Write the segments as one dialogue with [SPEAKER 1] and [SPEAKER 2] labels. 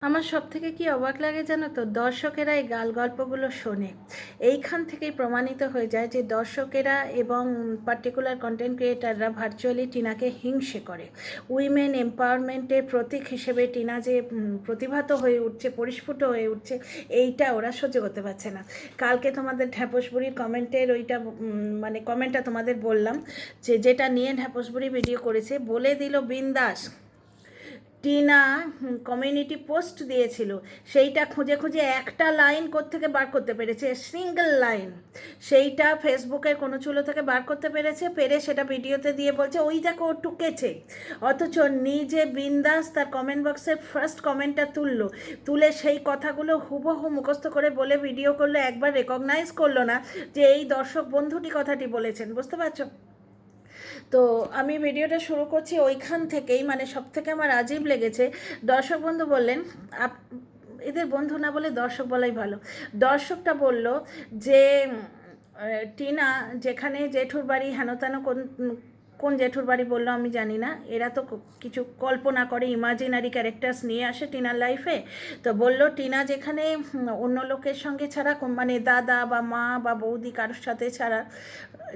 [SPEAKER 1] আমার সবথেকে কি অবাক লাগে জানো তো, দর্শকেরা এই গাল গল্পগুলো শোনে। এইখান থেকেই প্রমাণিত হয়ে যায় যে দর্শকেরা এবং পার্টিকুলার কন্টেন্ট ক্রিয়েটাররা ভার্চুয়ালি টিনাকে হিংসে করে। উইমেন এম্পাওয়ারমেন্টের প্রতীক হিসেবে টিনা যে প্রতিভাত হয়ে উঠছে, পরিস্ফুট হয়ে উঠছে, এইটা ওরা সহ্য করতে পারছে না। কালকে তোমাদের ঢ্যাপসবুড়ির কমেন্টের ওইটা মানে কমেন্টটা তোমাদের বললাম, যে যেটা নিয়ে ঢ্যাপসবুড়ি ভিডিও করেছে, বলে দিল বিন্দাস টিনা কমিউনিটি পোস্ট দিয়েছিল, সেইটা খুঁজে খুঁজে একটা লাইন কোত্থেকে বার করতে পেরেছে, সিঙ্গেল লাইন, সেইটা ফেসবুকের কোনো চুলো থেকে বার করতে পেরে সেটা ভিডিওতে দিয়ে বলছে ওই দেখো ও টুকেছে। অথচ নিজে বিন্দাস তার কমেন্ট বক্সের ফার্স্ট কমেন্টটা তুলে সেই কথাগুলো হুবহু মুখস্থ করে বলে ভিডিও করলো, একবার রেকগনাইজ করলো না যে এই দর্শক বন্ধুটি কথাটি বলেছেন। বুঝতে পারছো? তো আমি ভিডিওটা শুরু করছি ওইখান থেকেই, মানে সব থেকে আমার আজীব লেগেছে। দর্শক বন্ধু বললেন, এদের বন্ধু না বলে দর্শক বলাই ভালো। দর্শকটা বলল যে টিনা যেখানে জেঠুর বাড়ি হেন তেন কোন জেঠুর বাড়ি বললো আমি জানি না, এরা তো কিছু কল্পনা করে, ইমাজিনারি ক্যারেক্টার্স নিয়ে আসে টিনার লাইফে। তো বলল টিনা যেখানে অন্য লোকের সঙ্গে ছাড়া, মানে দাদা বা মা বা বৌদি কারোর সাথে ছাড়া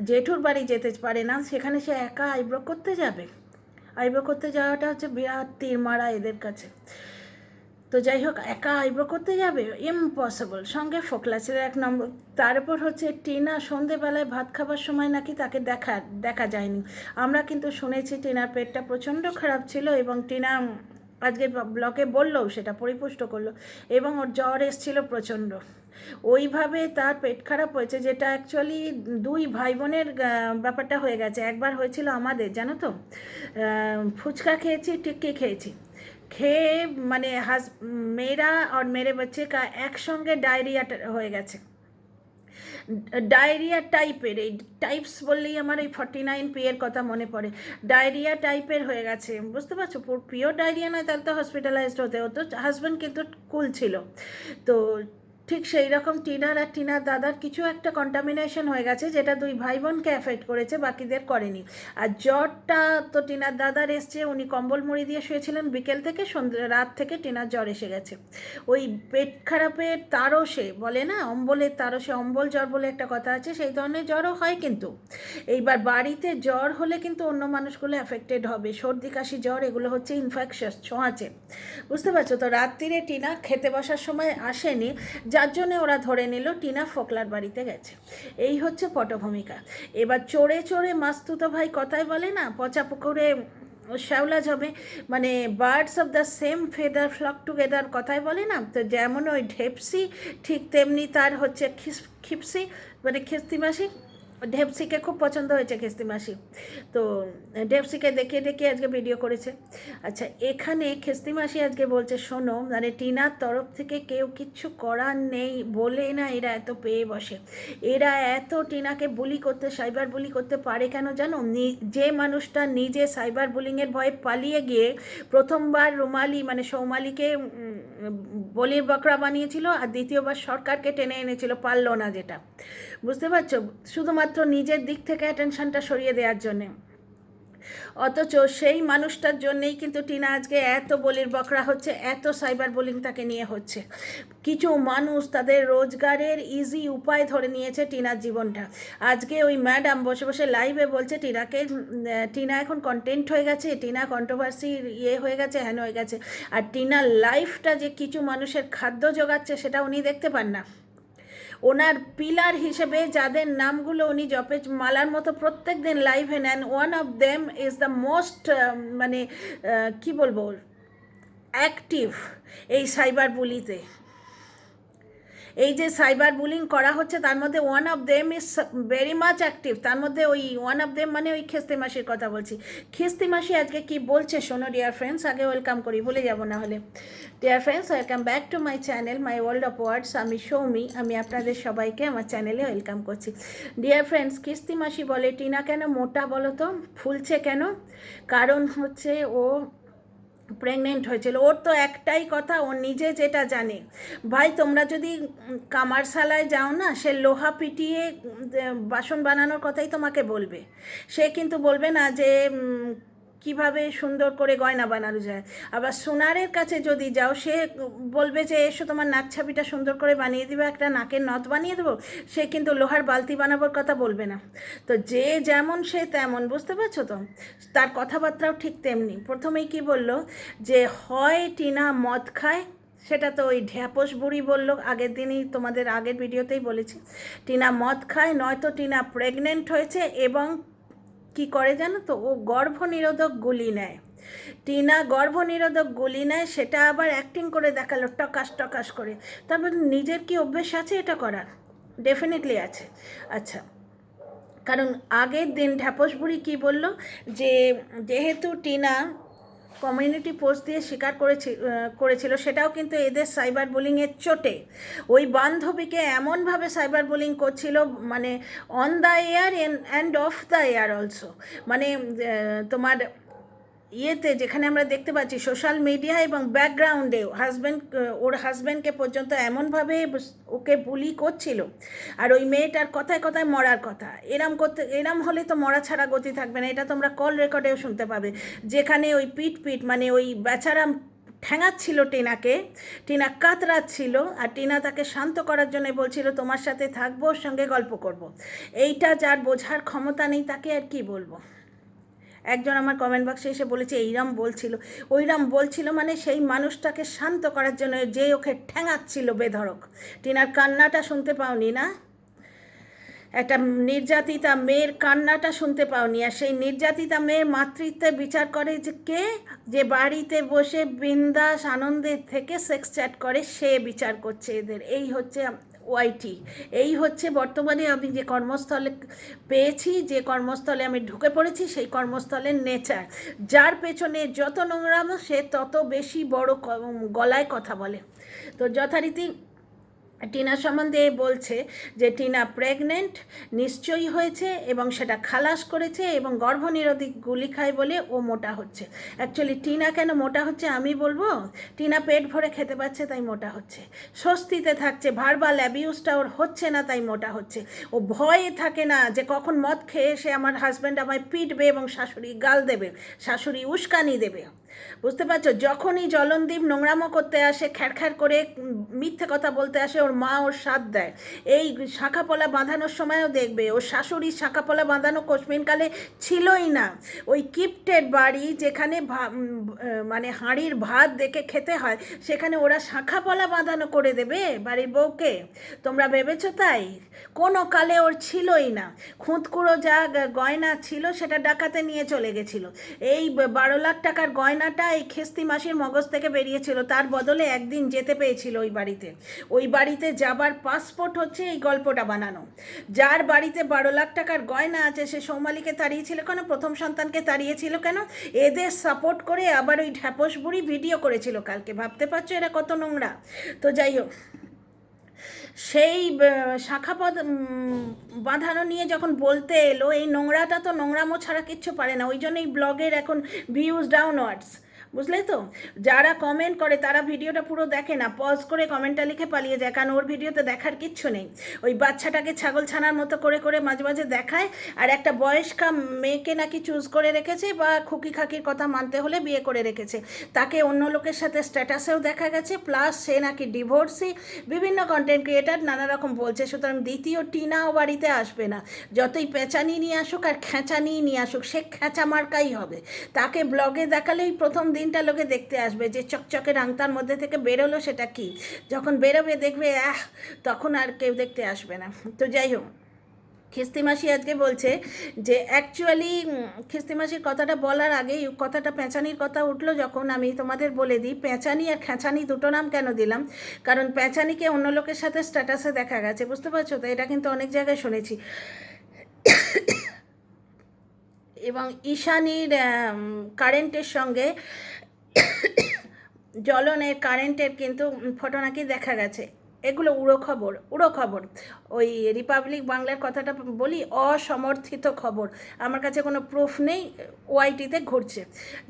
[SPEAKER 1] জেঠুর বাড়ি যেতে পারে না, সেখানে সে একা আইব্রো করতে যাবে। আইব্রো করতে যাওয়াটা হচ্ছে বিরাট তীর মারা এদের কাছে। তো যাই হোক, একা আইব্রো করতে যাবে, ইম্পসিবল। সঙ্গে ফোকলা ছিল এক নম্বর। তারপর হচ্ছে টিনা সন্ধেবেলায় ভাত খাবার সময় নাকি তাকে দেখা যায়নি। আমরা কিন্তু শুনেছি টিনার পেটটা প্রচণ্ড খারাপ ছিল, এবং টিনা আজকে ব্লগে বললেও সেটা পরিপুষ্ট করলো, এবং ওর জ্বর এসেছিল প্রচণ্ড। ওইভাবে তার পেট খারাপ হয়েছে, যেটা অ্যাকচুয়ালি দুই ভাই বোনের ব্যাপারটা হয়ে গেছে। একবার হয়েছিল আমাদের, জানো তো, ফুচকা খেয়েছি, টিক্কি খেয়েছি, খেয়ে মানে মেয়েরা আর মেরে বাচ্চে কা একসঙ্গে ডায়রিয়া হয়ে গেছে। ডায়রিয়া টাইপের, এই টাইপস বললেই আমার এই 49P এর কথা মনে পড়ে। ডায়রিয়া টাইপের হয়ে গেছে, বুঝতে পারছো? পিওর ডায়রিয়া নয়, তাহলে তো হসপিটালাইজড হতে হতো। হাজব্যান্ড কিন্তু কুল ছিল। তো ঠিক সেই রকম টিনার আর টিনার দাদার কিছু একটা কন্টামিনেশন হয়ে গেছে, যেটা দুই ভাই বোনকে এফেক্ট করেছে, বাকিদের করেনি। আর জ্বরটা তো টিনার দাদার এসছে, উনি কম্বল মুড়ি দিয়ে শুয়েছিলেন বিকেল থেকে, রাত থেকে টিনার জ্বর এসে গেছে। ওই পেট খারাপের তারসে বলে না, অম্বলের তারসে অম্বল জ্বর বলে একটা কথা আছে, সেই ধরনের জ্বরও হয়। কিন্তু এইবার বাড়িতে জ্বর হলে কিন্তু অন্য মানুষগুলো অ্যাফেক্টেড হবে। সর্দি কাশি জ্বর এগুলো হচ্ছে ইনফেকশাস, ছোঁয়াচে। বুঝতে পারছো? তো রাত্রিরে টিনা খেতে বসার সময় আসেনি, যার জন্যে ওরা ধরে নিল টিনা ফোকলার বাড়িতে গেছে। এই হচ্ছে পটভূমিকা। এবার চড়ে চড়ে মাস্তুতো ভাই কথায় বলে না, পচা পুকুরে শ্যাওলা জমে, মানে birds of the same feather flock together কথায় বলে না। তো যেমন ওই ঢেপসি, ঠিক তেমনি তার হচ্ছে খিপসি, মানে খিস্তি মাসি। ঢেপসিকে খুব পছন্দ হয়েছে খিস্তি মাসি, তো ঢেপসিকে দেখিয়ে দেখিয়ে আজকে ভিডিও করেছে। আচ্ছা, এখানে খিস্তি মাসি আজকে বলছে শোনো, মানে টিনার তরফ থেকে কেউ কিচ্ছু করার নেই বলে না এরা এত পেয়ে বসে। এরা এত টিনাকে বুলি করতে, সাইবার বুলি করতে পারে কেন জানো? যে মানুষটা নিজে সাইবার বুলিংয়ের ভয়ে পালিয়ে গিয়ে প্রথমবার রুমালি মানে সৌমালিকে বলির বকরা বানিয়েছিল, আর দ্বিতীয়বার সরকারকে টেনে এনেছিল, পারল না যেটা। বুঝতে পারছো? শুধুমাত্র নিজের দিক থেকে অ্যাটেনশনটা সরিয়ে দেওয়ার জন্যে। অথচ সেই মানুষটার জন্যেই কিন্তু টিনা আজকে এত বলির বকরা হচ্ছে, এত সাইবার বুলিং তাকে নিয়ে হচ্ছে। কিছু মানুষ তাদের রোজগারের ইজি উপায় ধরে নিয়েছে টিনার জীবনটা। আজকে ওই ম্যাডাম বসে বসে লাইভে বলছে টিনা এখন কন্টেন্ট হয়ে গেছে, টিনা কন্ট্রোভার্সির হয়ে গেছে, হ্যান হয়ে গেছে। আর টিনার লাইফটা যে কিছু মানুষের খাদ্য জোগাচ্ছে সেটা উনি দেখতে পান না। ওনার পিলার হিসেবে যাদের নামগুলো উনি জপে মালার মতো প্রত্যেক দিন লাইভে নেন, one of them is the most, মানে কি বলবো, অ্যাক্টিভ এই সাইবার বুলিতে। এই যে সাইবার বুলিং করা হচ্ছে তার মধ্যে one of them is very much active. তার মধ্যে ওই ওয়ান অফ দেম মানে ওই খিস্তি মাসির কথা বলছি। খিস্তি মাসি আজকে কি বলছে শোনো ডিয়ার ফ্রেন্ডস, আগে ওয়েলকাম করি, ভুলে যাবো না হলে। Dear friends, welcome back to my channel my world of words. আমি সৌমি, আমি আপনাদের সবাইকে আমার চ্যানেলে ওয়েলকাম করছি। ডিয়ার ফ্রেন্ডস, খিস্তি মাসি বলে টিনা কেন মোটা বলো তো, ফুলছে কেন? কারণ হচ্ছে ও প্রেগনেন্ট হয়েছিল। ওর তো একটাই কথা, ও নিজে যেটা জানে। ভাই, তোমরা যদি কামারশালায় যাও না, সে লোহা পিটিয়ে বাসন বানানোর কথাই তোমাকে বলবে। সে কিন্তু বলবে না যে কিভাবে সুন্দর করে গয়না বানানো যায়। আবার সোনারের কাছে যদি যাও, সে বলবে যে এসো তোমার নাক ছাবিটা সুন্দর করে বানিয়ে দিবে, একটা নাকের নথ বানিয়ে দেবো। সে কিন্তু লোহার বালতি বানাবার কথা বলবে না। তো যে যেমন সে তেমন, বুঝতে পারছো তো? তার কথাবার্তাও ঠিক তেমনি। প্রথমেই কি বললো যে হয় টিনা মদ খায়, সেটা তো ওই ঢ্যাপস বুড়ি বললো, আগের দিনই তোমাদের আগের ভিডিওতেই বলেছি। টিনা মদ খায়, নয়তো টিনা প্রেগনেন্ট হয়েছে এবং কি করে জানো তো, ও গর্ভনিরোধক গুলি নেয়। টিনা গর্ভনিরোধক গুলি নেয়, সেটা আবার অ্যাক্টিং করে দেখালো টকাস টকাস করে। তারপর নিজের কি অভ্যেস আছে এটা করার? ডেফিনেটলি আছে। আচ্ছা, কারণ আগের দিন ঢ্যাপস বুড়ি কী বলল, যে যেহেতু টিনা কমিউনিটি পোস্ট দিয়ে স্বীকার করেছিল, সেটাও কিন্তু এদের সাইবার বুলিংয়ের চোটে। ওই বান্ধবীকে এমনভাবে সাইবার বুলিং করছিল, মানে on the air and of the air also, মানে তোমার ইয়েতে যেখানে আমরা দেখতে পাচ্ছি সোশ্যাল মিডিয়া এবং ব্যাকগ্রাউন্ডে ওর হাজব্যান্ডকে পর্যন্ত এমনভাবে ওকে বুলি করছিল। আর ওই মেয়েটার কথায় কথায় মরার কথা, এরম হলে তো মরা ছাড়া গতি থাকবে না। এটা তোমরা কল রেকর্ডেও শুনতে পাবে, যেখানে ওই পিট মানে ওই বেচারা ঠ্যাঙাচ্ছিল টিনাকে, টিনা কাতরাচ্ছিল, আর টিনা তাকে শান্ত করার জন্য বলছিল তোমার সাথে থাকবো, ওর সঙ্গে গল্প করব। এইটা যার বোঝার ক্ষমতা নেই তাকে আর কি বলবো। একজন আমার কমেন্ট বক্সে এসে বলেছে এইরাম বলছিল, ওইরাম বলছিল, মানে সেই মানুষটাকে শান্ত করার জন্য যে ওকে ঠ্যাঙাচ্ছিল বেধড়ক। টিনার কান্নাটা শুনতে পাওনি না? একটা নির্যাতিতা মেয়ের কান্নাটা শুনতে পাওনি? আর সেই নির্যাতিতা মেয়ের মাতৃত্বে বিচার করে যে কে? যে বাড়িতে বসে বিন্দাস আনন্দের থেকে সেক্স চ্যাট করে, সে বিচার করছে এদের। এই হচ্ছে ওয়াইটি, এই হচ্ছে বর্তমানে আমি যে কর্মস্থলে পেয়েছি, যে কর্মস্থলে আমি ঢুকে পড়েছি, সেই কর্মস্থলের নেচার। যার পেছনে যত নোংরামো, সে তত বেশি বড় গলায় কথা বলে। তো যথারীতি টিনা সম্বন্ধে বলছে যে টিনা প্রেগনেন্ট নিশ্চয়ই হয়েছে এবং সেটা খালাস করেছে, এবং গর্ভনিরোধী গুলি খায় বলে ও মোটা হচ্ছে। অ্যাকচুয়ালি টিনা কেন মোটা হচ্ছে আমি বলবো, টিনা পেট ভরে খেতে পাচ্ছে তাই মোটা হচ্ছে, স্বস্তিতে থাকছে, ভার্বাল অ্যাবিউজটা ওর হচ্ছে না তাই মোটা হচ্ছে। ও ভয়ে থাকে না যে কখন মদ খেয়ে এসে আমার হাজব্যান্ড আমায় পিটবে এবং শাশুড়ি গাল দেবে, শাশুড়ি উস্কানি দেবে। বুঝতে পারছো? যখনই জলনদীপ নোংরামো করতে আসে, খ্যাড়খ্যাড় করে মিথ্যে কথা বলতে আসে, ওর মা ওর সাথ দেয়। এই শাঁখাপলা বাঁধানোর সময়ও দেখবে ওর শাশুড়ির শাঁখাপলা বাঁধানো কোশমিনকালে ছিলই না। ওই কিপ্টের বাড়ি, যেখানে মানে হাঁড়ির ভাত দেখে খেতে হয়, সেখানে ওরা শাঁখাপলা বাঁধানো করে দেবে বাড়ির বউকে? তোমরা ভেবেছো তাই? কোনো কালে ওর ছিলই না। খুঁতকুড়ো যা গয়না ছিল সেটা ডাকাতে নিয়ে চলে গেছিলো। এই 12 লাখ টাকার গয়নাটা এই খেস্তি মাসির মগজ থেকে বেরিয়েছিল, তার বদলে একদিন যেতে পেয়েছিল ওই বাড়িতে। ওই বাড়িতে যাবার পাসপোর্ট হচ্ছে এই গল্পটা বানানো। যার বাড়িতে 12 লাখ টাকার গয়না আছে, সে সৌমালিকে তাড়িয়েছিল কেন? প্রথম সন্তানকে তাড়িয়েছিল কেন? এদের সাপোর্ট করে আবার ওই ঢ্যাপস বুড়ি ভিডিও করেছিল কালকে। ভাবতে পারছো এরা কত নোংরা? তো যাই হোক, সেই শাখাপদ বাঁধানো নিয়ে যখন বলতে এলো, এই নোংরাটা তো নোংরামো ছাড়া কিচ্ছু পারে না। ওই জন্যই ব্লগের এখন ভিউজ ডাউনওয়ার্ডস, বুঝলে তো? যারা কমেন্ট করে তারা ভিডিওটা পুরো দেখে না, পজ করে কমেন্টটা লিখে পালিয়ে যায়, কারণ ওর ভিডিওতে দেখার কিচ্ছু নেই। ওই বাচ্চাটাকে ছাগল ছানার মতো করে করে মাঝে মাঝে দেখায়, আর একটা বয়স্কা মেয়েকে নাকি চুজ করে রেখেছে, বা খুকি খাকির কথা মানতে হলে বিয়ে করে রেখেছে। তাকে অন্য লোকের সাথে স্ট্যাটাসেও দেখা গেছে, প্লাস সে নাকি ডিভোর্সি। বিভিন্ন কন্টেন্ট ক্রিয়েটার নানা রকম বলছে। সুতরাং দ্বিতীয় টিনাও বাড়িতে আসবে না। যতই পেঁচানি নিয়ে আসুক আর খেঁচানি নিয়ে আসুক, সে খেঁচা মার্কাই হবে। তাকে ব্লগে দেখালেই প্রথম দিনটা লোকে দেখতে আসবে যে চকচকে রাংতার মধ্যে থেকে বেরোলো সেটা কি। যখন বেরোবে দেখবে তখন আর কেউ দেখতে আসবে না। তো যাই হোক, খিস্তিমাসি আজকে বলছে যে অ্যাকচুয়ালি খিস্তিমাসির কথাটা বলার আগেই কথাটা পেঁচানির কথা উঠলো, যখন আমি তোমাদের বলে দিই পেঁচানি আর খেঁচানি দুটো নাম কেন দিলাম। কারণ পেঁচানিকে অন্য লোকের সাথে স্ট্যাটাসে দেখা গেছে, বুঝতে পারছো তো? এটা কিন্তু অনেক জায়গায় শুনেছি। এবং ঈশানীর কারেন্টের সঙ্গে জ্বলনের কারেন্টের কিন্তু ফটো নাকি দেখা গেছে। এগুলো উড়ো খবর। ওই রিপাবলিক বাংলার কথাটা বলি, অসমর্থিত খবর। আমার কাছে কোনো প্রুফ নেই, ওয়াইটিতে ঘুরছে।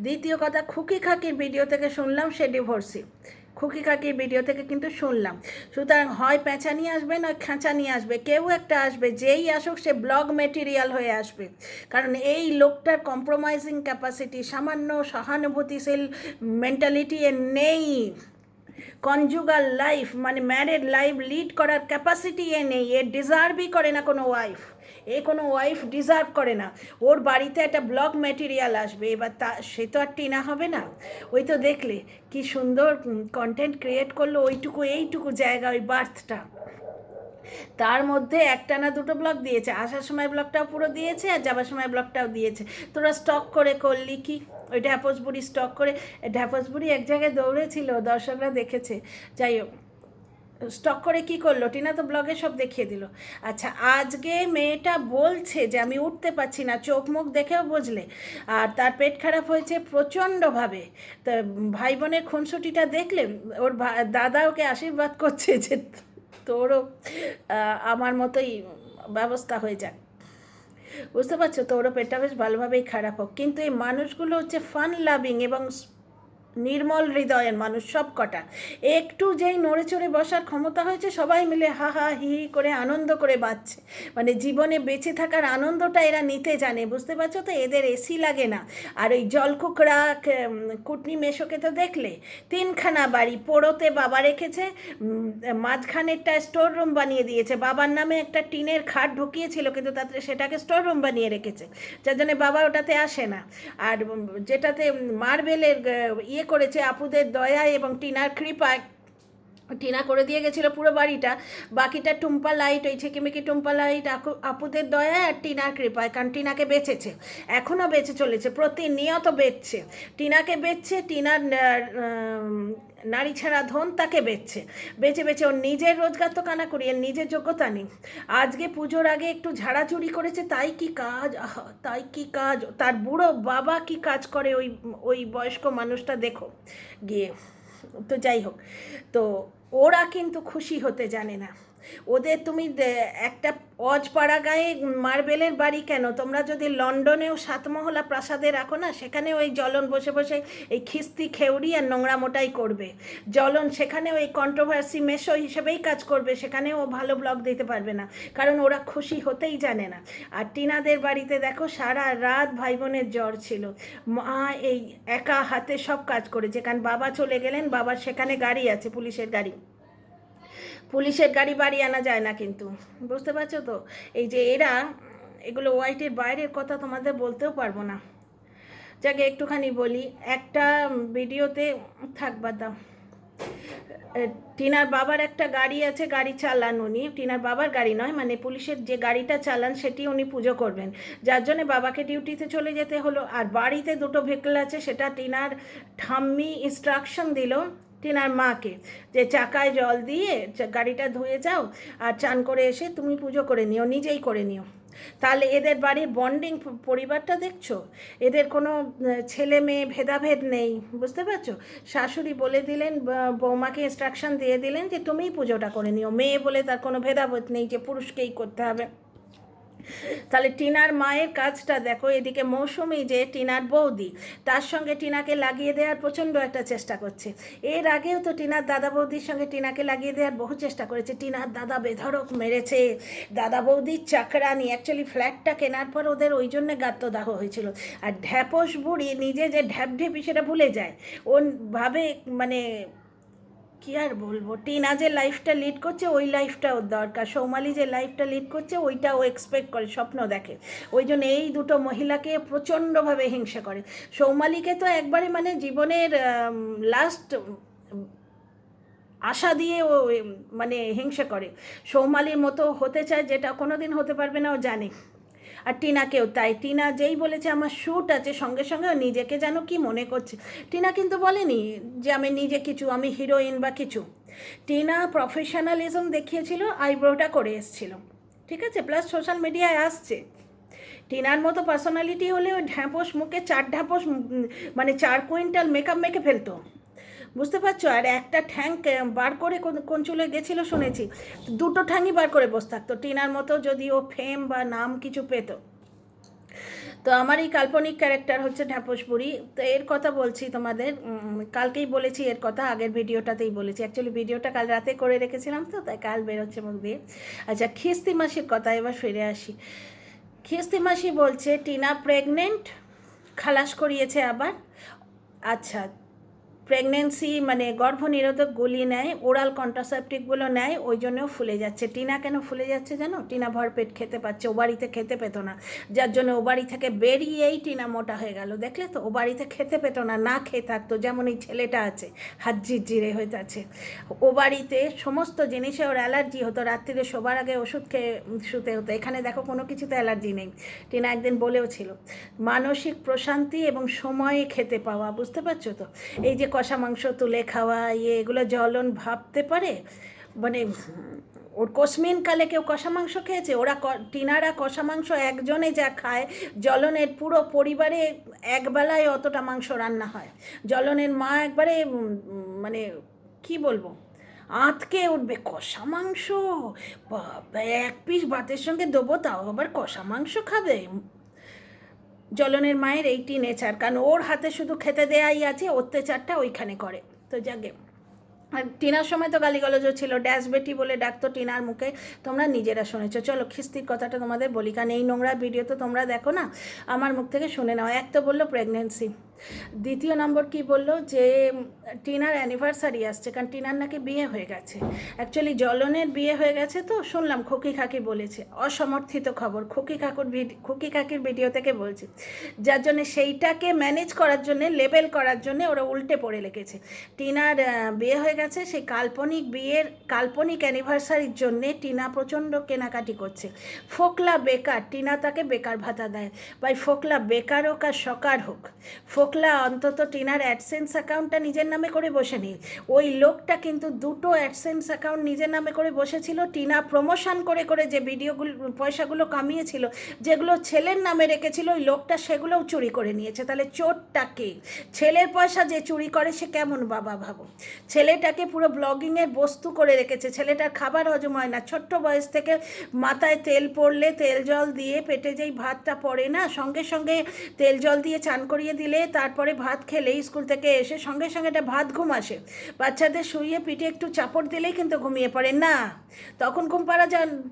[SPEAKER 1] দ্বিতীয় কথা, খুকি খাকির ভিডিও থেকে শুনলাম সে ডিভোর্সি। খুকি কাকির ভিডিও থেকে কিন্তু শুনলাম। সুতরাং হয় পেঁচা নিয়ে আসবে, নয় খাঁচা নিয়ে আসবে, কেউ একটা আসবে, যেই আসুক সে ব্লগ মেটেরিয়াল হয়ে আসবে। কারণ এই লোকটার কম্প্রোমাইজিং ক্যাপাসিটি, সামান্য সহানুভূতিশীল মেন্টালিটি এর নেই। কনজুগাল লাইফ মানে ম্যারেড লাইফ লিড করার ক্যাপাসিটি এ নেই। এ ডিজার্ভই করে না কোনো ওয়াইফ, এ কোনো ওয়াইফ ডিজার্ভ করে না। ওর বাড়িতে একটা ব্লগ ম্যাটেরিয়াল আসবে, এবার সে তো আর টিনা হবে না। ওই তো দেখলে কি সুন্দর কন্টেন্ট ক্রিয়েট করলো, এইটুকু জায়গা, ওই বার্থটা, তার মধ্যে একটা না দুটো ব্লগ দিয়েছে। আসার সময় ব্লগটাও পুরো দিয়েছে, আর যাবার সময় ব্লগটাও দিয়েছে। তোরা স্টক করে করলি কি? ওই ঢ্যাপসবুড়ি স্টক করে, ঢ্যাপসবুড়ি এক জায়গায় দৌড়েছিল, দর্শকরা দেখেছে। যাই হোক, স্টক করে কি করলো? টিনা তো ব্লগে সব দেখিয়ে দিল। আচ্ছা, আজকে মেয়েটা বলছে যে আমি উঠতে পারছি না, চোখ মুখ দেখেও বুঝলে, আর তার পেট খারাপ হয়েছে প্রচণ্ডভাবে। তা ভাই বোনের খুনসুটিটা দেখলে, ওর দাদা ওকে আশীর্বাদ করছে যে তোরও আমার মতোই ব্যবস্থা হয়ে যাক। বুঝতে পারছো? তোরও পেটটা বেশ ভালোভাবেই খারাপ হোক। কিন্তু এই মানুষগুলো হচ্ছে ফান লাভিং এবং নির্মল হৃদয়ের মানুষ সব কটা। একটু যেই নড়ে চড়ে বসার ক্ষমতা হয়েছে, সবাই মিলে হা হা হি হি করে আনন্দ করে বাঁচছে। মানে জীবনে বেঁচে থাকার আনন্দটা এরা নিতে জানে। বুঝতে পারছো তো? এদের এসি লাগে না। আর ওই জলকুকড়া কুটনি মেশোকে তো দেখলে, 3খানা বাড়ি, পোড়োতে বাবা রেখেছে, মাঝখানেরটা স্টোর রুম বানিয়ে দিয়েছে। বাবার নামে একটা টিনের খাট ঢুকিয়েছিল, কিন্তু তাতে সেটাকে স্টোর রুম বানিয়ে রেখেছে, যার জন্য বাবা ওটাতে আসে না। আর যেটাতে মার্বেলের করেছে আপুদের দয়ায় এবং টিনার কৃপায়, টিনা করে দিয়ে গেছিলো পুরো বাড়িটা, বাকিটা টুম্পা লাইট, ওই ছেকিমেকি টুম্পা লাইট আপুদের দয়ায় আর টিনার কৃপায়। কারণ টিনাকে বেচেছে, এখনও বেঁচে চলেছে, প্রতিনিয়ত বেচছে। টিনাকে বেচছে, টিনার নারী ছাড়া ধন তাকে বেচছে, বেচে ওর নিজের রোজগার তো কানা করি, এর নিজের যোগ্যতা নেই। আজকে পুজোর আগে একটু ঝাড়াঝুড়ি করেছে, তাই কি কাজ, তাই কি কাজ। তার বুড়ো বাবা কি কাজ করে ওই বয়স্ক মানুষটা দেখো গিয়ে। তো যাই হোক, তো ওরা কিন্তু খুশি হতে জানে না। ওদের তুমি একটা অজপাড়া গায়ে মার্বেলের বাড়ি কেন, তোমরা যদি লন্ডনেও 7 মহলা প্রাসাদে রাখো না, সেখানে ওই জ্বলন বসে বসে এই খিস্তি খেউড়ি আর নোংরা মোটাই করবে। জ্বলন সেখানে ওই কন্ট্রোভার্সি মেশো হিসেবেই কাজ করবে, সেখানেও ভালো ব্লগ দিতে পারবে না, কারণ ওরা খুশি হতেই জানে না। আর টিনাদের বাড়িতে দেখো সারা রাত ভাই বোনের জ্বর ছিল, মা এই একা হাতে সব কাজ করেছে। কারণ বাবা চলে গেলেন, বাবার সেখানে গাড়ি আছে, পুলিশের গাড়ি বাড়ি আনা যায় না কিন্তু। বুঝতে পারছো তো? এই যে এগুলো হোয়াইটের বাইরের কথা তোমাদের বলতেও পারবো না। যাকে একটুখানি বলি, একটা ভিডিওতে থাকবার দাও। টিনার বাবার একটা গাড়ি আছে, গাড়ি চালান উনি, টিনার বাবার গাড়ি নয়, মানে পুলিশের যে গাড়িটা চালান সেটি উনি পুজো করবেন, যার জন্যে বাবাকে ডিউটিতে চলে যেতে হলো। আর বাড়িতে 2টো ভেহিকল আছে, সেটা টিনার ঠাম্মি ইনস্ট্রাকশন দিল টিনার মাকে যে চাকায় জল দিয়ে গাড়িটা ধুয়ে যাও, আর চান করে এসে তুমি পুজো করে নিও, নিজেই করে নিও। তাহলে এদের বাড়ির বন্ডিং পরিবারটা দেখছো, এদের কোনো ছেলে মেয়ে ভেদাভেদ নেই। বুঝতে পারছো? শাশুড়ি বলে দিলেন, বৌমাকে ইনস্ট্রাকশন দিয়ে দিলেন যে তুমিই পুজোটা করে নিও, মেয়ে বলে তার কোনো ভেদাভেদ নেই যে পুরুষকেই করতে হবে। তাহলে টিনার মায়ের কাজটা দেখো। এদিকে মৌসুমি যে টিনার বৌদি, তার সঙ্গে টিনাকে লাগিয়ে দেওয়ার প্রচণ্ড একটা চেষ্টা করছে। এর আগেও তো টিনার দাদা বৌদির সঙ্গে টিনাকে লাগিয়ে দেওয়ার বহু চেষ্টা করেছে। টিনার দাদা বেধড়ক মেরেছে, দাদা বৌদির চাকরানি। অ্যাকচুয়ালি ফ্ল্যাটটা কেনার পর ওদের ওই জন্যে গাত্রদাহ হয়েছিল। আর ঢ্যাপস বুড়ি নিজে যে ঢ্যাপঢেপি সেটা ভুলে যায়। ও ভাবে মানে কী আর বলবো, টিনা যে লাইফটা লিড করছে ওই লাইফটা ওর দরকার, সৌমালি যে লাইফটা লিড করছে ওইটা ও এক্সপেক্ট করে, স্বপ্ন দেখে। ওই জন্য এই দুটো মহিলাকে প্রচণ্ডভাবে হিংসা করে। সৌমালিকে তো একবারে মানে জীবনের লাস্ট আশা দিয়ে ও মানে হিংসা করে। সৌমালির মতো হতে চায়, যেটা কোনো দিন হতে পারবে না ও জানে। আর টিনাকেও তাই। টিনা যেই বলেছে আমার শ্যুট আছে, সঙ্গে সঙ্গে নিজেকে যেন কি মনে করছে। টিনা কিন্তু বলেনি যে আমি নিজে কিছু, আমি হিরোইন বা কিছু। টিনা প্রফেশনালিজম দেখিয়েছিল, আইব্রোটা করে এসেছিল, ঠিক আছে, প্লাস সোশ্যাল মিডিয়ায় আসছে। টিনার মতো পার্সোনালিটি হলে ওই ঢ্যাঁপস মুখে 4 ঢ্যাঁপস মানে 4 কুইন্টাল মেকআপ মেখে ফেলতো। বুঝতে পারছো? আর একটা ঠ্যাং বার করে কোন চুলে গেছিলো শুনেছি, 2টো ঠ্যাংই বার করে বসে থাকতো। টিনার মতো যদি ও ফেম বা নাম কিছু পেত। তো আমার এই কাল্পনিক ক্যারেক্টার হচ্ছে ঢ্যাপস বুড়ি। তো এর কথা বলছি তোমাদের, কালকেই বলেছি এর কথা, আগের ভিডিওটাতেই বলেছি। অ্যাকচুয়ালি ভিডিওটা কাল রাতে করে রেখেছিলাম, তো তাই কাল বেরোচ্ছে মুখ দিয়ে। আচ্ছা, খিস্তি মাসির কথা এবার ফিরে আসি। খিস্তি মাসি বলছে টিনা প্রেগনেন্ট, খালাস করিয়েছে আবার। আচ্ছা, প্রেগনেন্সি মানে গর্ভনিরোধক গুলি নেয়, ওরাল কন্ট্রাসেপটিভগুলো নেয়, ওই জন্যও ফুলে যাচ্ছে। টিনা কেন ফুলে যাচ্ছে জানো? টিনা ভরপেট খেতে পাচ্ছে, ও বাড়িতে খেতে পেতো না, যার জন্য ও বাড়ি থেকে বেরিয়েই টিনা মোটা হয়ে গেল। দেখলে তো, ও বাড়িতে খেতে পেতো না, না খেয়ে থাকতো। যেমন এই ছেলেটা আছে, হাত জিরে হয়ে যাচ্ছে। ও বাড়িতে সমস্ত জিনিসে ওর অ্যালার্জি হতো, রাত্রিরে শোবার আগে ওষুধ খেয়ে শুতে হতো। এখানে দেখো কোনো কিছুতে অ্যালার্জি নেই। টিনা একদিন বলেও ছিল মানসিক প্রশান্তি এবং সময়ে খেতে পাওয়া, বুঝতে পারছো তো? এই যে কষা মাংস তুলে খাওয়া, এগুলো জ্বলন ভাবতে পারে মানে ওর কোসমিন কালে কেউ কষা মাংস খেয়েছে? ওরা টিনারা কষা মাংস একজনে যা খায়, জ্বলনের পুরো পরিবারে একবেলায় অতটা মাংস রান্না হয়। জ্বলনের মা একবারে মানে কি বলবো, আঁতকে উঠবে, কষা মাংস বাবা, এক পিস ভাতের সঙ্গে দেবো, তাও আবার কষা মাংস খাবে। জ্বলনের মায়ের এইটি নেচার, কারণ ওর হাতে শুধু খেতে দেয়াই আছে, অত্যাচারটা ওইখানে করে। তো যাকে, আর টিনার সময় তো গালিগালাজও ছিল, ড্যাশ বেটি বলে ডাকতো টিনার মুখে, তোমরা নিজেরা শুনেছো। চলো খিস্তির কথাটা তোমাদের বলি, কারণ এই নোংরা ভিডিও তো তোমরা দেখো না, আমার মুখ থেকে শুনে নাও। এক তো বললো প্রেগনেন্সি, দ্বিতীয় নম্বর কি বললো যে টিনার অ্যানিভার্সারি আসছে, কারণ টিনার নাকি বিয়ে হয়ে গেছে। অ্যাকচুয়ালি জ্বলনের বিয়ে হয়ে গেছে, তো শুনলাম খোকি খাকি বলেছে, অসমর্থিত খবর, খোকি কাকির ভিডিও থেকে বলছি। যার জন্যে সেইটাকে ম্যানেজ করার জন্যে, লেবেল করার জন্যে ওরা উল্টে পড়ে লেগেছে। টিনার বিয়ে হয়ে গেছে, সেই কাল্পনিক বিয়ের কাল্পনিক অ্যানিভার্সারির জন্যে টিনা প্রচণ্ড কেনাকাটি করছে। ফোকলা বেকার, টিনা তাকে বেকার ভাতা দেয়। ভাই ফোকলা বেকার হোক আর সকার হোক, ফোকলা অন্তত টিনার অ্যাডসেন্স অ্যাকাউন্টটা নিজের নামে করে বসে নেই। ওই লোকটা কিন্তু দুটো অ্যাডসেন্স অ্যাকাউন্ট নিজের নামে করে বসেছিল। টিনা প্রমোশন করে করে যে ভিডিওগুলো পয়সাগুলো কামিয়েছিল, যেগুলো ছেলের নামে রেখেছিল, ওই লোকটা সেগুলোও চুরি করে নিয়েছে। তাহলে চোরটাকে, ছেলের পয়সা যে চুরি করে সে কেমন বাবা ভাবো। ছেলেটাকে পুরো ব্লগিংয়ের বস্তু করে রেখেছে, ছেলেটার খাবার হজম হয় না, ছোট্ট বয়স থেকে মাথায় তেল পড়লে তেল জল দিয়ে পেটে যেই ভাতটা পড়ে না, সঙ্গে সঙ্গে তেল জল দিয়ে চান করিয়ে দিলে, তারপরে ভাত খেলেই স্কুল থেকে এসে সঙ্গে সঙ্গে একটা ভাত ঘুম আসে। বাচ্চাদের শুইয়ে পিঠে একটু চাপড় দিলেই কিন্তু ঘুমিয়ে পড়ে না, তখন ঘুম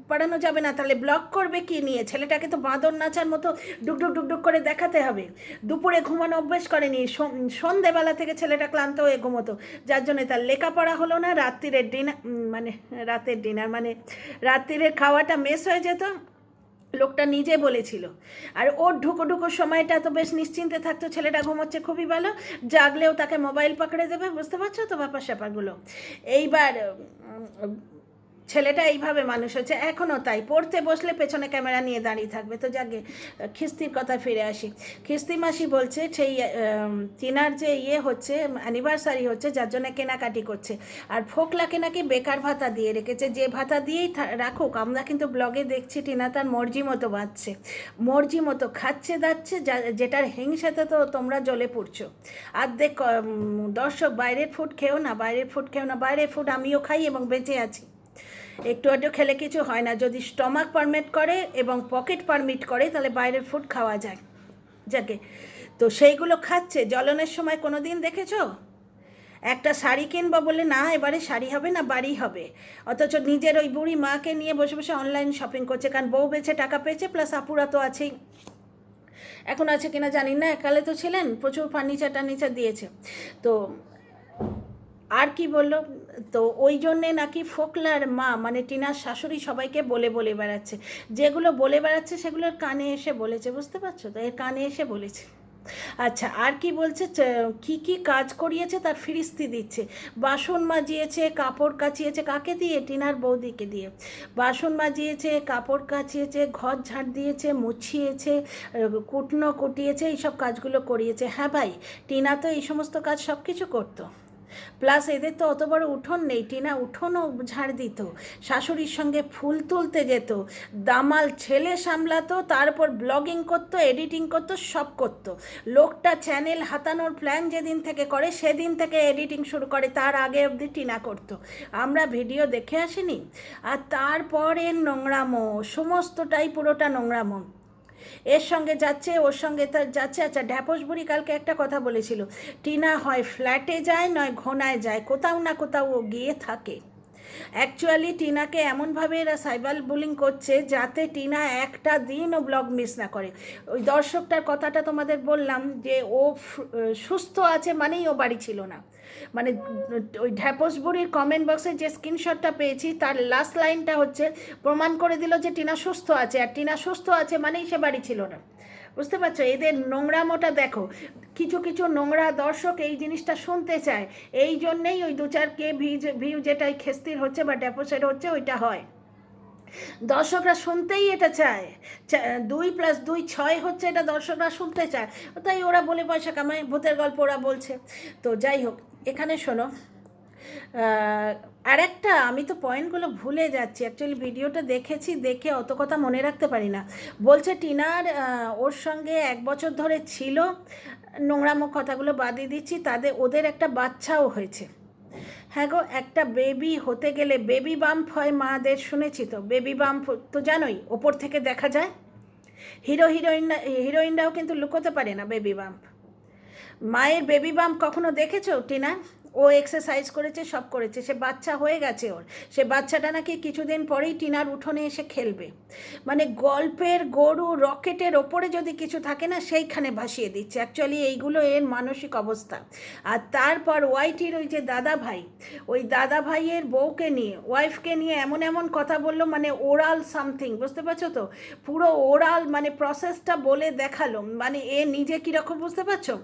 [SPEAKER 1] পাড়ানো যাবে না। তাহলে ব্লগ করবে কি নিয়ে? ছেলেটাকে তো বাঁদর নাচার মতো ডুকডুক ডুকডুক করে দেখাতে হবে। দুপুরে ঘুমানো অভ্যেস করেনি, সন্ধেবেলা থেকে ছেলেটা ক্লান্ত হয়ে ঘুমোতো, যার জন্য তার লেখাপড়া হলো না, রাত্রিরের খাওয়াটা মেস হয়ে যেত, লোকটা নিজে বলেছিল। আর ওর ঢুকো সময়টা তো বেশ নিশ্চিন্তে থাকতো, ছেলেটা ঘুমোচ্ছে খুবই ভালো, জাগলেও তাকে মোবাইল পাকড়ে দেবে, বুঝতে পারছো তো ব্যাপার স্যাপারগুলো। এইবার ছেলেটা এইভাবে মানুষ হচ্ছে, এখনও তাই, পড়তে বসলে পেছনে ক্যামেরা নিয়ে দাঁড়িয়ে থাকবে। তো যাকে খিস্তির কথা ফিরে আসি, খিস্তি মাসি বলছে সেই টিনার যে হচ্ছে অ্যানিভার্সারি হচ্ছে, যার জন্য কেনাকাটি করছে, আর ফোকলাকে নাকি বেকার ভাতা দিয়ে রেখেছে। যে ভাতা দিয়েই রাখুক, আমরা কিন্তু ব্লগে দেখছি টিনা তার মর্জি মতো বাঁচছে, মর্জি মতো খাচ্ছে দাচ্ছে, যেটার হিংসাতে তো তোমরা জ্বলে পড়ছো। অর্ধেক দর্শক বাইরের ফুড খেও না, বাইরের ফুড আমিও খাই এবং বেঁচে আছি। একটু আধটু খেলে কিছু হয় না, যদি স্টমাক পারমিট করে এবং পকেট পারমিট করে, তাহলে বাইরের ফুড খাওয়া যায়। যাকে তো সেইগুলো খাচ্ছে। জ্বলনের সময় কোনো দিন দেখেছো একটা শাড়ি কিনবো বলে, না এবারে শাড়ি হবে না বাড়ি হবে, অথচ নিজের ওই বুড়ি মাকে নিয়ে বসে বসে অনলাইন শপিং করছে, কারণ বউ বেছে টাকা পেয়েছে, প্লাস আপুরা তো আছেই, এখন আছে কিনা জানি না, একালে তো ছিলেন, প্রচুর ফার্নিচার দিয়েছে। তো আর কি বললো, তো ওই জন্যে নাকি ফোকলার মা মানে টিনার শাশুড়ি সবাইকে বলে বলে বেড়াচ্ছে, যেগুলো বলে বেড়াচ্ছে সেগুলোর কানে এসে বলেছে, বুঝতে পারছো তো, এর কানে এসে বলেছে। আচ্ছা, আর কি বলছে, কি কাজ করিয়েছে তার ফিরিস্তি দিচ্ছে। বাসন মাজিয়েছে, কাপড় কাচিয়েছে, কাকে দিয়ে? টিনার বৌদিকে দিয়ে। বাসন মাজিয়েছে, কাপড় কাচিয়েছে, ঘর ঝাড় দিয়েছে, মুছিয়েছে, কুটনো কুটিয়েছে, এইসব কাজগুলো করিয়েছে। হ্যাঁ ভাই, টিনা তো এই সমস্ত কাজ সব কিছু করতো, প্লাস এদের তো অত বড় উঠোন নেই, টিনা উঠোনও ঝাড় দিত, শাশুড়ির সঙ্গে ফুল তুলতে যেত, দামাল ছেলে সামলাতো, তারপর ব্লগিং করতো, এডিটিং করতো, সব করতো। লোকটা চ্যানেল হাতানোর প্ল্যান যেদিন থেকে করে, সেদিন থেকে এডিটিং শুরু করে, তার আগে অবধি টিনা করতো, আমরা ভিডিও দেখে আসিনি। আর তারপরে নোংরামো, সমস্তটাই পুরোটা নোংরামো। এর সঙ্গে যাচ্ছে, ওর সঙ্গে তার যাচ্ছে। আচ্ছা, ঢ্যাপস বুড়ি কালকে একটা কথা বলেছিল, টিনা হয় ফ্ল্যাটে যায় নয় ঘোনায় যায়, কোথাও না কোথাও ও গিয়ে থাকে। অ্যাকচুয়ালি টিনাকে এমনভাবে এরা সাইবার বুলিং করছে যাতে টিনা একটা দিনও ব্লগ মিস না করে। ওই দর্শকটার কথাটা তোমাদের বললাম যে ও সুস্থ আছে মানেই ও বাড়ি ছিল না। মানে ওই ঢ্যাপস বুড়ির কমেন্ট বক্সে যে স্ক্রিনশটটা পেয়েছি তার লাস্ট লাইনটা হচ্ছে প্রমাণ করে দিল যে টিনা সুস্থ আছে, আর টিনা সুস্থ আছে মানেই সে বাড়ি ছিল না। বুঝতে পারছো এদের নোংরামোটা দেখো। কিছু কিছু নোংরা দর্শক এই জিনিসটা শুনতে চায়, এই জন্যেই ওই 2-4K ভিউ যেটাই খেস্তির হচ্ছে বা ড্যাপোসের হচ্ছে ওইটা হয়। দর্শকরা শুনতেই এটা চায়, 2+2 6 হচ্ছে, এটা দর্শকরা শুনতে চায়, তাই ওরা বলে পয়সা কামায়, ভূতের গল্প ওরা বলছে। তো যাই হোক, এখানে শোনো, আর একটা, আমি তো পয়েন্টগুলো ভুলে যাচ্ছি, অ্যাকচুয়ালি ভিডিওটা দেখেছি, দেখে অত কথা মনে রাখতে পারি না। বলছে টিনার ওর সঙ্গে 1 বছর ধরে ছিল, নোংরামো কথাগুলো বাদই দিচ্ছি, ওদের একটা বাচ্চাও হয়েছে। হ্যাঁ গো, একটা বেবি হতে গেলে বেবি বাম্প হয় মাদের, শুনেছি তো, বেবি বাম্প তো জানোই ওপর থেকে দেখা যায়। হিরোইনরাও কিন্তু লুকোতে পারে না বেবি বাম্প। মায়ের বেবি বাম্প কখনো দেখেছো টিনা? ও এক্সারসাইজ করেছে, সব করেছে, সে বাচ্চা হয়ে গেছে ওর, সে বাচ্চাটা নাকি কিছুদিন পরেই টিনার উঠোনে এসে খেলবে। মানে গল্পের গরু রকেটের ওপরে যদি কিছু থাকে না সেইখানে ভাসিয়ে দিচ্ছে, অ্যাকচুয়ালি এইগুলো এর মানসিক অবস্থা। আর তারপর ওয়াইটির ওই যে দাদা ভাই, ওই দাদা ভাইয়ের বউকে নিয়ে, ওয়াইফকে নিয়ে এমন এমন কথা বললো, মানে ওরাল সামথিং, বুঝতে পারছো তো, পুরো ওরাল মানে প্রসেসটা বলে দেখালো, মানে এ নিজে কীরকম, বুঝতে পারছো?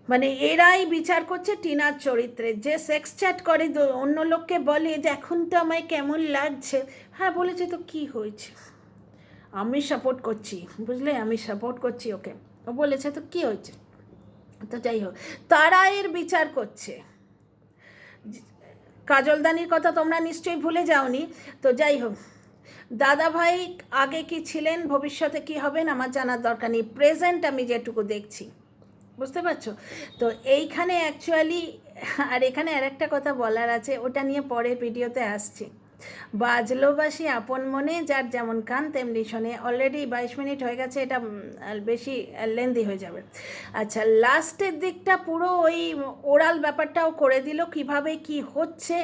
[SPEAKER 1] মানে এরাই বিচার করছে টিনার চরিত্রে, যে সেক্স চ্যাট করে অন্য লোককে বলে যে এখন তো আমায় কেমন লাগছে। হ্যাঁ বলেছে তো কি হয়েছে, আমি সাপোর্ট করছি, বুঝলে, আমি সাপোর্ট করছি ওকে, ও বলেছে তো কি হয়েছে। তো যাই হোক, তারা এর বিচার করছে। কাজলদানির কথা তোমরা নিশ্চয়ই ভুলে যাওনি। তো যাই হোক, দাদাভাই আগে কি ছিলেন, ভবিষ্যতে কি হবেন আমার জানার দরকার নেই, প্রেজেন্ট আমি যেটুকু দেখছি, বুঝতে পারছো? তো এইখানে অ্যাকচুয়ালি, আর এখানে আরেকটা কথা বলার আছে, ওটা নিয়ে পরের ভিডিওতে আসছি। বাজলোবাসী আপন মনে, যার যেমন কান তেমনি শোনে। অলরেডি 22 মিনিট হয়ে গেছে, এটা বেশি লেন্দি হয়ে যাবে। আচ্ছা, লাস্টের দিকটা পুরো ওই ওরাল ব্যাপারটাও করে দিল, কিভাবে কি হচ্ছে,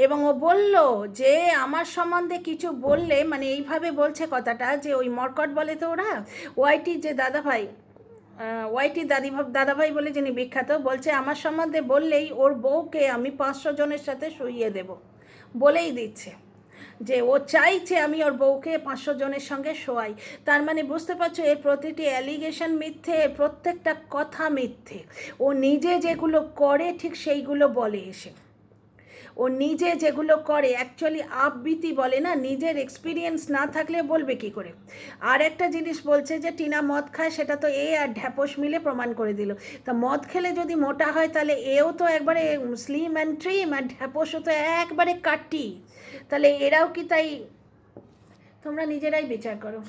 [SPEAKER 1] এবং ও বলল যে আমার সম্বন্ধে কিছু বললে, মানে এইভাবে বলছে কথাটা, যে ওই মর্কট বলে তো ওরা, ওয়াইটি যে দাদাভাই, ওয়াইটি দাদাভাই বলে যিনি বিখ্যাত, বলছে আমার সম্বন্ধে বললেই ওর বউকে আমি 500 জনের সাথে শুইয়ে দেব, বলেই দিচ্ছে যে ও চাইছে আমি ওর বউকে 500 জনের সঙ্গে শোয়াই। তার মানে বুঝতে পারছো এর প্রতিটি অ্যালিগেশন মিথ্যে, প্রত্যেকটা কথা মিথ্যে। ও নিজে যেগুলো করে ঠিক সেইগুলো বলে এসে, ও নিজে যেগুলো করে অ্যাকচুয়ালি আবৃত্তি বলে না, নিজের এক্সপিরিয়েন্স না থাকলে বলবে কি করে। আর একটা জিনিস বলছে যে টিনা মদ খায়, সেটা তো এ আর ঢ্যাপস মিলে প্রমাণ করে দিল। তা মদ খেলে যদি মোটা হয় তাহলে এও তো একবারে স্লিম অ্যান্ড ট্রিম, আর ঢ্যাপসও তো একবারে কাটি, তাহলে এরাও কি তাই? তোমরা নিজেরাই বিচার করো।